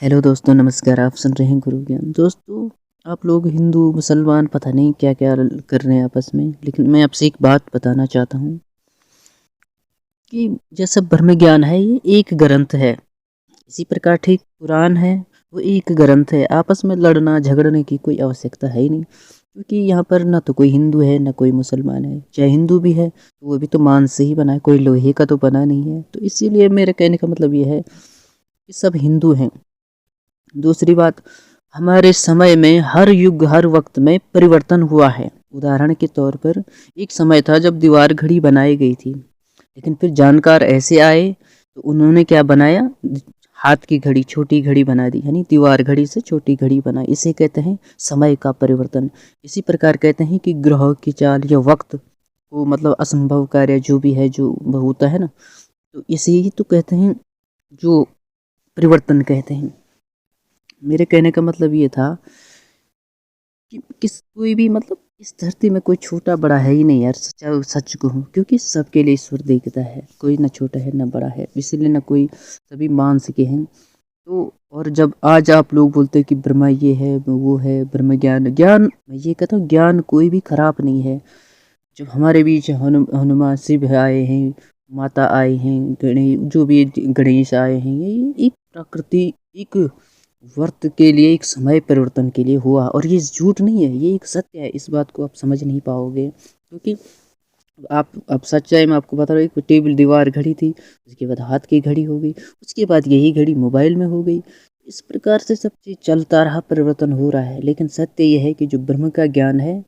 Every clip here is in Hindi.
हेलो दोस्तों, नमस्कार। आप सुन रहे हैं गुरु ज्ञान। दोस्तों, आप लोग हिंदू मुसलमान पता नहीं क्या क्या कर रहे हैं आपस में, लेकिन मैं आपसे एक बात बताना चाहता हूँ कि जैसा ब्रह्म ज्ञान है ये एक ग्रंथ है, इसी प्रकार ठीक पुराण है वो एक ग्रंथ है। आपस में लड़ना झगड़ने की कोई आवश्यकता है ही नहीं, क्योंकि यहाँ पर ना तो कोई हिंदू है ना कोई मुसलमान है। चाहे हिंदू भी है तो वो भी तो मांस से ही बना है, कोई लोहे का तो बना नहीं है। तो इसीलिए मेरे कहने का मतलब ये है कि सब हिंदू हैं। दूसरी बात, हमारे समय में हर युग हर वक्त में परिवर्तन हुआ है। उदाहरण के तौर पर एक समय था जब दीवार घड़ी बनाई गई थी, लेकिन फिर जानकार ऐसे आए तो उन्होंने क्या बनाया, हाथ की घड़ी, छोटी घड़ी बना दी, यानी दीवार घड़ी से छोटी घड़ी बनाई। इसे कहते हैं समय का परिवर्तन। इसी प्रकार कहते हैं कि ग्रह की चाल या वक्त को मतलब असंभव कार्य जो भी है जो होता है ना, तो इसे ही तो कहते हैं जो परिवर्तन कहते हैं। मेरे कहने का मतलब ये था कि कोई भी मतलब इस धरती में कोई छोटा बड़ा है ही नहीं यार, सच्चा सच कहूँ, क्योंकि सबके लिए ईश्वर देखता है। कोई ना छोटा है ना बड़ा है, इसीलिए ना कोई, सभी मांस के हैं। तो और जब आज आप लोग बोलते हैं कि ब्रह्मा ये है वो है, ब्रह्म ज्ञान, ज्ञान मैं ये कहता हूँ ज्ञान कोई भी खराब नहीं है। जब हमारे बीच हनुमान शिव आए हैं, माता आए हैं, गणेश जो भी गणेश आए हैं, ये एक प्रकृति, एक वर्त के लिए, एक समय परिवर्तन के लिए हुआ। और ये झूठ नहीं है, ये एक सत्य है। इस बात को आप समझ नहीं पाओगे, क्योंकि आप अब सच्चाई में आपको बता रहा हूँ, एक टेबल दीवार घड़ी थी, उसके बाद हाथ की घड़ी हो गई, उसके बाद यही घड़ी मोबाइल में हो गई। इस प्रकार से सब चीज़ चलता रहा, परिवर्तन हो रहा है। लेकिन सत्य यह है कि जो ब्रह्म का ज्ञान है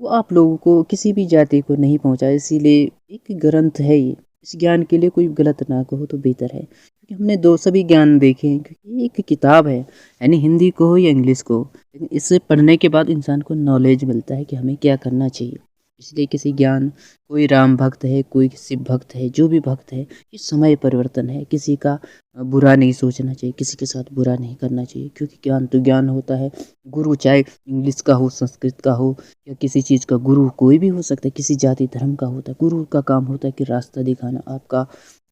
वो आप लोगों को, किसी भी जाति को नहीं पहुंचा। इसीलिए एक ग्रंथ है ये। इस ज्ञान के लिए कोई गलत ना कहो तो बेहतर है, क्योंकि हमने दो सभी ज्ञान देखे हैं। क्योंकि ये एक किताब है, यानी हिंदी को हो या इंग्लिश को, लेकिन इसे पढ़ने के बाद इंसान को नॉलेज मिलता है कि हमें क्या करना चाहिए। इसलिए किसी ज्ञान, कोई राम भक्त है, कोई शिव भक्त है, जो भी भक्त है, ये समय परिवर्तन है। किसी का बुरा नहीं सोचना चाहिए, किसी के साथ बुरा नहीं करना चाहिए, क्योंकि ज्ञान तो ज्ञान होता है। गुरु चाहे इंग्लिश का हो, संस्कृत का हो, या किसी चीज़ का, गुरु कोई भी हो सकता है, किसी जाति धर्म का होता है। गुरु का काम होता है कि रास्ता दिखाना, आपका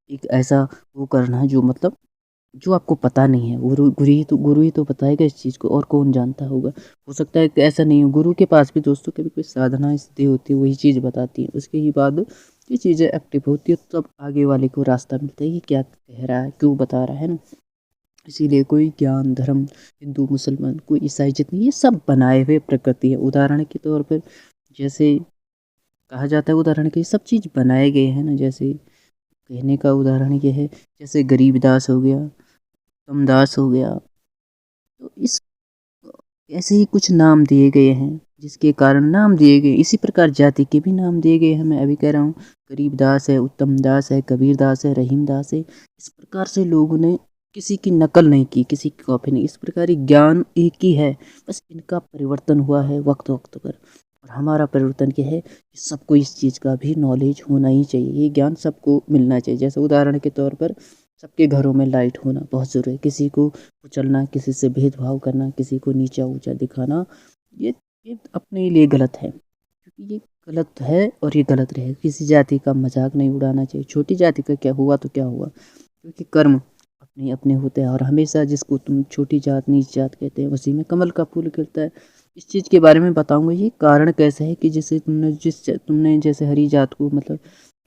एक ऐसा वो करना जो मतलब जो आपको पता नहीं है। गुरु ही तो बताएगा इस चीज़ को, और कौन जानता होगा। हो सकता है कि ऐसा नहीं हो, गुरु के पास भी दोस्तों कभी कोई साधना स्थिति होती है, वही चीज़ बताती है, उसके ही बाद ये चीज़ें एक्टिव होती है, तब आगे वाले को रास्ता मिलता है कि क्या कह रहा है, क्यों बता रहा है ना। इसीलिए कोई ज्ञान धर्म, हिंदू मुसलमान कोई ईसाई जितनी, ये सब बनाए हुए प्रकृति है। उदाहरण के तौर पर जैसे कहा जाता है, उदाहरण के सब चीज़ बनाए गए हैं ना। जैसे कहने का उदाहरण ये है, जैसे गरीबदास हो गया, कमदास हो गया, तो इस ऐसे ही कुछ नाम दिए गए हैं, जिसके कारण नाम दिए गए। इसी प्रकार जाति के भी नाम दिए गए हैं। मैं अभी कह रहा हूँ, गरीबदास है, उत्तम दास है, कबीर दास है, रहीम दास है। इस प्रकार से लोगों ने किसी की नकल नहीं की, किसी की कॉपी नहीं। इस प्रकार ही ज्ञान एक ही है, बस इनका परिवर्तन हुआ है वक्त वक्त पर। और हमारा परिवर्तन क्या है कि सबको इस चीज़ का भी नॉलेज होना ही चाहिए। ये ज्ञान सबको मिलना चाहिए। जैसे उदाहरण के तौर पर सबके घरों में लाइट होना बहुत ज़रूरी है। किसी को कुचलना, किसी से भेदभाव करना, किसी को नीचा ऊंचा दिखाना, ये ये अपने लिए गलत है, क्योंकि ये गलत है और ये गलत रहेगा। किसी जाति का मजाक नहीं उड़ाना चाहिए। छोटी जाति का क्या हुआ तो क्या हुआ, क्योंकि कर्म अपने अपने होते हैं। और हमेशा जिसको तुम छोटी जात नीच जात कहते हैं, उसी में कमल का फूल खिलता है। इस चीज़ के बारे में बताऊंगा, ये कारण कैसे है कि जैसे तुमने जैसे हरी जात को मतलब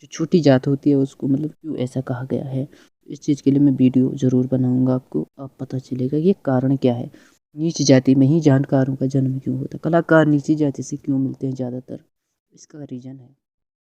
जो छोटी जात होती है उसको मतलब क्यों ऐसा कहा गया है। इस चीज़ के लिए मैं वीडियो ज़रूर बनाऊंगा, आपको अब पता चलेगा ये कारण क्या है। नीच जाति में ही जानकारों का जन्म क्यों होता है, कलाकार नीची जाति से क्यों मिलते हैं ज़्यादातर, इसका रीज़न है।